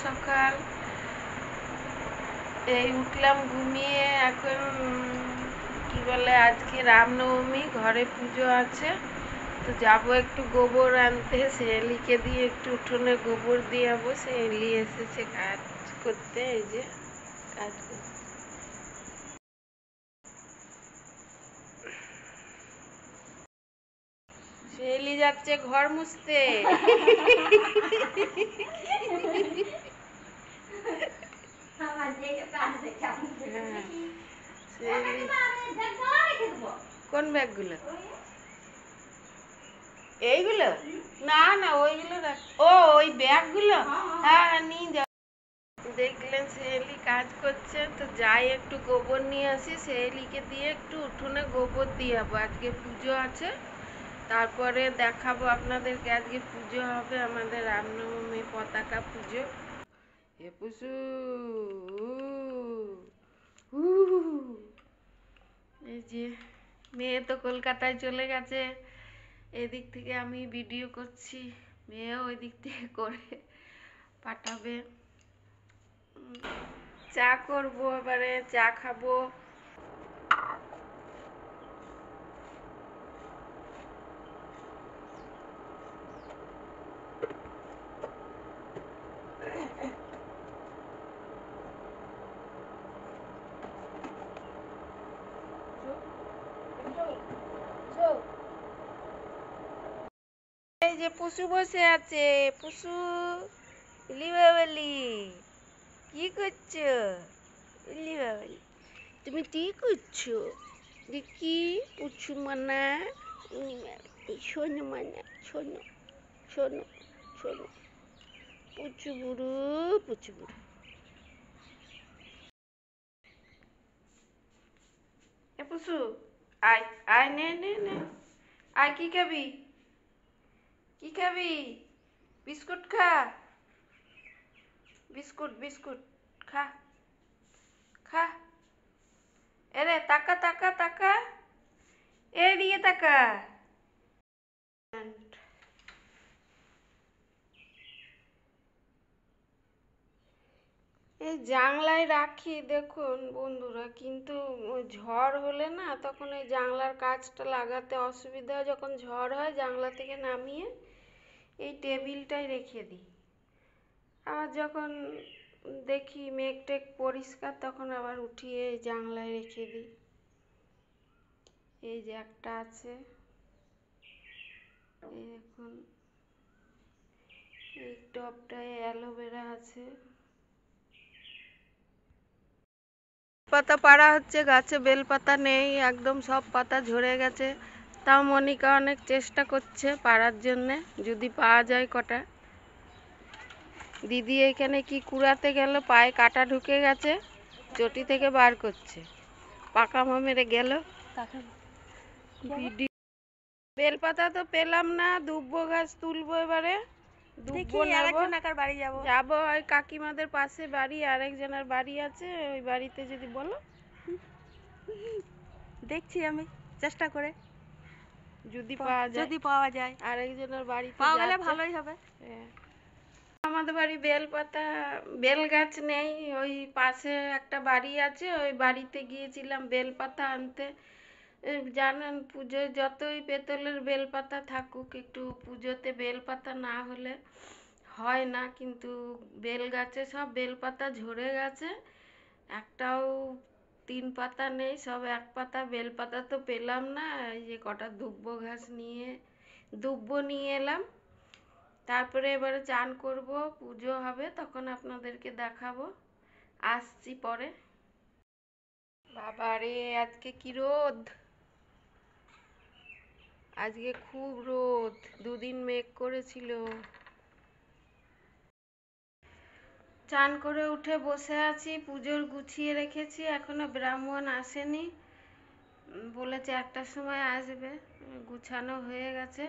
সকাল। এই উঠলাম ঘুমিয়ে। এখন কি বলে, আজকে রামনবমী, ঘরে পুজো আছে, তো যাবো একটু গোবর আনতে। সেলিকে দিয়ে একটু উঠোনে গোবর দিয়ে যাবো। সেলি এসেছে কাজ করতে, এই যে কাজ করতে। সেলি যাচ্ছে ঘর মুছতে। কোন ব্যাগগুলো? এইগুলো না না, ওইগুলো রাখ। ও ওই ব্যাগগুলো, হ্যাঁ নিয়ে যাও। দেখলেন সেলি কাজ করছে, তো যাই একটু গোবর নিয়ে আসি। সেলিকে দিয়ে একটু উঠোনে গোবর দিয়ে যাবো। আজকে পুজো আছে, তারপরে দেখাবো আপনাদেরকে। আজকে পুজো হবে আমাদের রামনবমী পতাকা পুজো। এ পুষু, এই যে মেয়ে তো কলকাতায় চলে গেছে, এদিক থেকে আমি ভিডিও করছি, মেয়েও ওই দিক থেকে করে পাঠাবে। চা করবো, এবারে চা খাবো। এই যে পুষু বসে আছে। পুষু, ইলি বাবালি, কি করছো? ইলি বাবালি, তুমি কি করছো দেখি? পুছু মানা, শোনো মানা, শোনো শোনো শোনো, পুচু বুড়ু, পুচু বুড়ু। এ পুষু, আয় আয়, নে নে নে, আয়। কি খাবি? কি খাবি? বিস্কুট খা, বিস্কুট বিস্কুট খা, খা। এরে তাকা তাকা তাকা, এদিকে তাকা। এই জানলায় রাখি দেখুন বন্ধুরা, কিন্তু ঝড় হলে না, তখন এই জানলার কাচটা লাগাতে অসুবিধা হয়। যখন ঝড় হয় জানলা থেকে নামিয়ে এই টেবিলটাই রেখে দিই। আবার যখন দেখি মেঘ টেঘ পরিষ্কার, তখন আবার উঠিয়ে জানলায় রেখে দিই। এই যে একটা আছে, এই এখন এই টবটায় অ্যালোভেরা আছে। পাতা পাড়া হচ্ছে, গাছে বেলপাতা নেই, একদম সব পাতা ঝরে গেছে। তাও মনিকা অনেক চেষ্টা করছে পাড়ার জন্যে, যদি পাওয়া যায় কটা। দিদি এখানে কি কুড়াতে গেল, পায়ে কাটা ঢুকে গেছে, চটি থেকে বার করছে, পাকামো মেরে গেল। বেলপাতা তো পেলাম না, দুব্বো গাছ তুলবো এবারে। যাবো ওই কাকিমাদের পাশে বাড়ি, আরেকজনের বাড়ি আছে, ওই বাড়িতে যদি বলো। দেখছি আমি চেষ্টা করে, যদি পাওয়া যায় আরেকজনের বাড়িতে পাওয়া গেলে ভালোই হবে। আমাদের বাড়ি বেলপাতা, বেল গাছ নেই। ওই পাশে একটা বাড়ি আছে, ওই বাড়িতে গিয়েছিলাম বেলপাতা আনতে। জানেন, পুজোয় যতই পেতলের বেলপাতা থাকুক, একটু পুজোতে বেলপাতা না হলে হয় না। কিন্তু বেল গাছে সব বেলপাতা ঝরে গেছে, একটাও 3 পাতা নেই, সব 1 পাতা। বেলপাতা তো পেলাম না, এই যে কটা দুব্বো নিয়ে এলাম। তারপরে এবারে চান করব, পুজো হবে, তখন আপনাদেরকে দেখাবো। আসছি পরে। বাবারে আজকে কি রোদ! আজকে খুব রোদ, 2 দিন মেঘ করেছিল। চান করে উঠে বসে আছি, পুজোর গুছিয়ে রেখেছি, এখনো ব্রাহ্মণ আসেনি, বলেছে 1টার সময় আসবে। গুছানো হয়ে গেছে।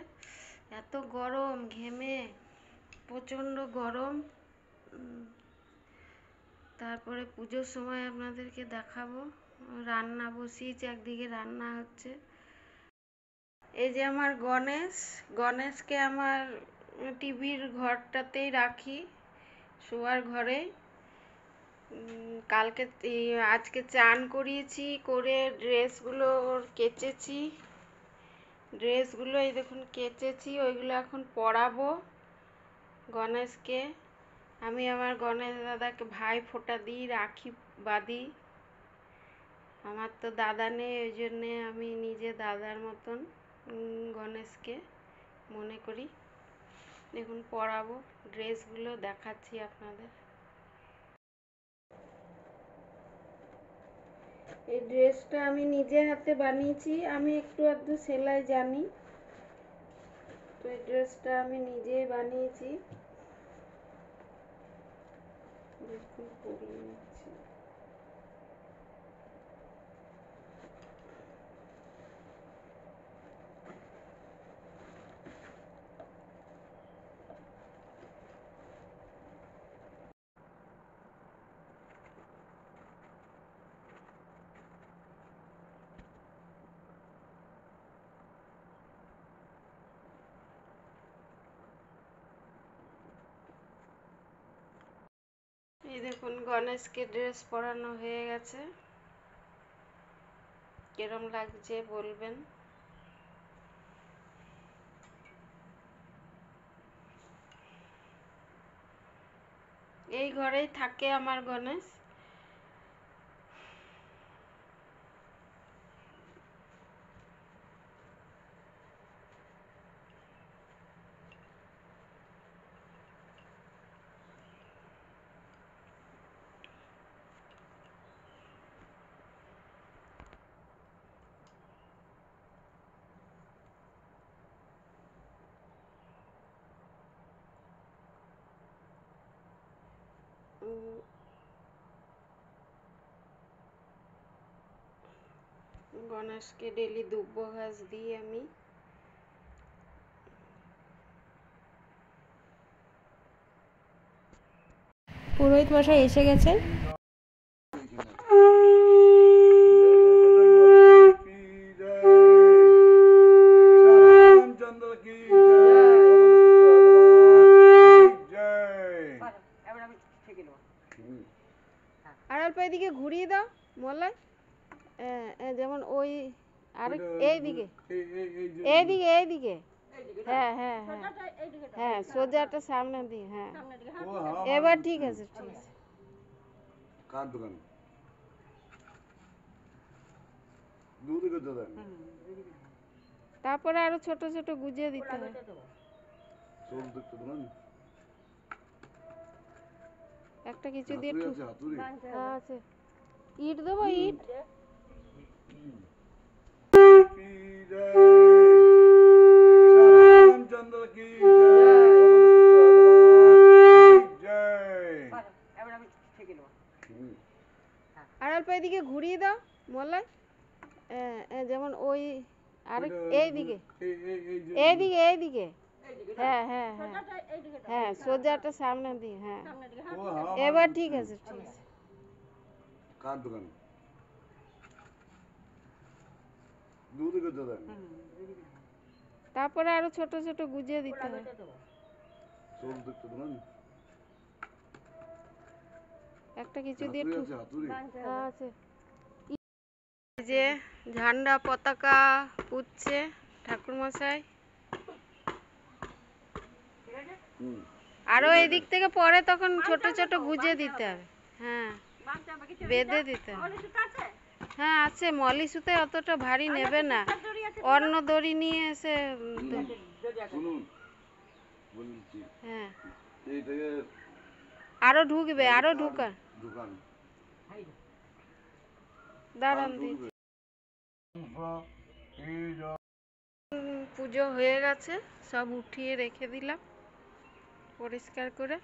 এত গরম, ঘেমে প্রচণ্ড গরম। তারপরে পুজোর সময় আপনাদেরকে দেখাবো। রান্না বসিয়েছি, একদিকে রান্না হচ্ছে। এই যে আমার গণেশকে আমার টিভির ঘরটাতেই রাখি, শোয়ার ঘরে। কালকে আজকে চান করিয়েছি, করে ড্রেসগুলো কেচেছি। ড্রেসগুলো এই দেখুন কেচেছি, ওইগুলো এখন পরাবো গণেশকে। আমি আমার গণেশ দাদাকে ভাই ফোঁটা দিই, রাখি বাঁধি। আমার তো দাদা নেই, ওই জন্যে আমি নিজে দাদার মতন গণেশকে মনে করি। দেখুন পরাবো, ড্রেসগুলো দেখাচ্ছি আপনাদের। এই ড্রেসটা আমি নিজে হাতে বানিয়েছি, আমি একটু আধটু সেলাই জানি, তো এই ড্রেসটা আমি নিজেই বানিয়েছি। দেখুন পরিয়ে নিচ্ছি। এই দেখুন গণেশকে ড্রেস পরানো হয়ে গেছে। কিরম লাগছে বলবেন। এই ঘরেই থাকে আমার গণেশ। গণেশকে ডেলি দুব্ব ঘাস দিই আমি। পুরোহিত মশাই এসে গেছেন। আর অল্প এদিকে ঘুরিয়ে দাও মলাই, যেমন ওই আর এইদিকে এইদিকে এইদিকে, হ্যাঁ হ্যাঁ হ্যাঁ হ্যাঁ, সোজাটা সামনে দিয়ে, হ্যাঁ এবার ঠিক আছে, ঠিক আছে। কার দোকান? দুদিকে দাদা। তারপরে আরো ছোট ছোট গুজিয়ে দিতে হবে। চোখ দেখতে দেবেন? একটা কিছু দিয়ে হাতুড়ি আছে, হাতুড়ি? আছে। ইট দেবো, ইট। কি জয়, শ্যামচন্দ্র কি জয়, কি জয়। আর অল্প এদিকে ঘুরিয়ে দাও মলাই, যেমন ওই আর এইদিকে এইদিকে এইদিকে, হ্যাঁ হ্যাঁ হ্যাঁ হ্যাঁ, সোজাটা সামনে দিয়ে, হ্যাঁ এবার ঠিক আছে, ঠিক আছে। কার দোকান? দুদিকে দাদা। তারপরে আরো ছোট ছোট গুজিয়ে দিতে হবে। চোখ দেখতে দেবেন? একটা কিছু দিয়ে হাতুড়ি আছে, হাতুড়ি? আছে। এই যে ঝান্ডা পতাকা পুচ্ছে ঠাকুর মশাই। আরো এই দিক থেকে পরে তখন ছোট ছোট গুজে দিতে হবে, হ্যাঁ বেঁধে দিতে হবে। হ্যাঁ আছে, মলি সুতে অতটা ভারী নেবে না, অন্য দড়ি নিয়ে এসে শুনুন বলছি, হ্যাঁ এই থেকে আরো ঢুকবে, আরো ঢুকা, দোকান দাঁড়ান দিচ্ছি। পুজো হয়ে গেছে, সব উঠিয়ে রেখে দিলাম পরিষ্কার করে।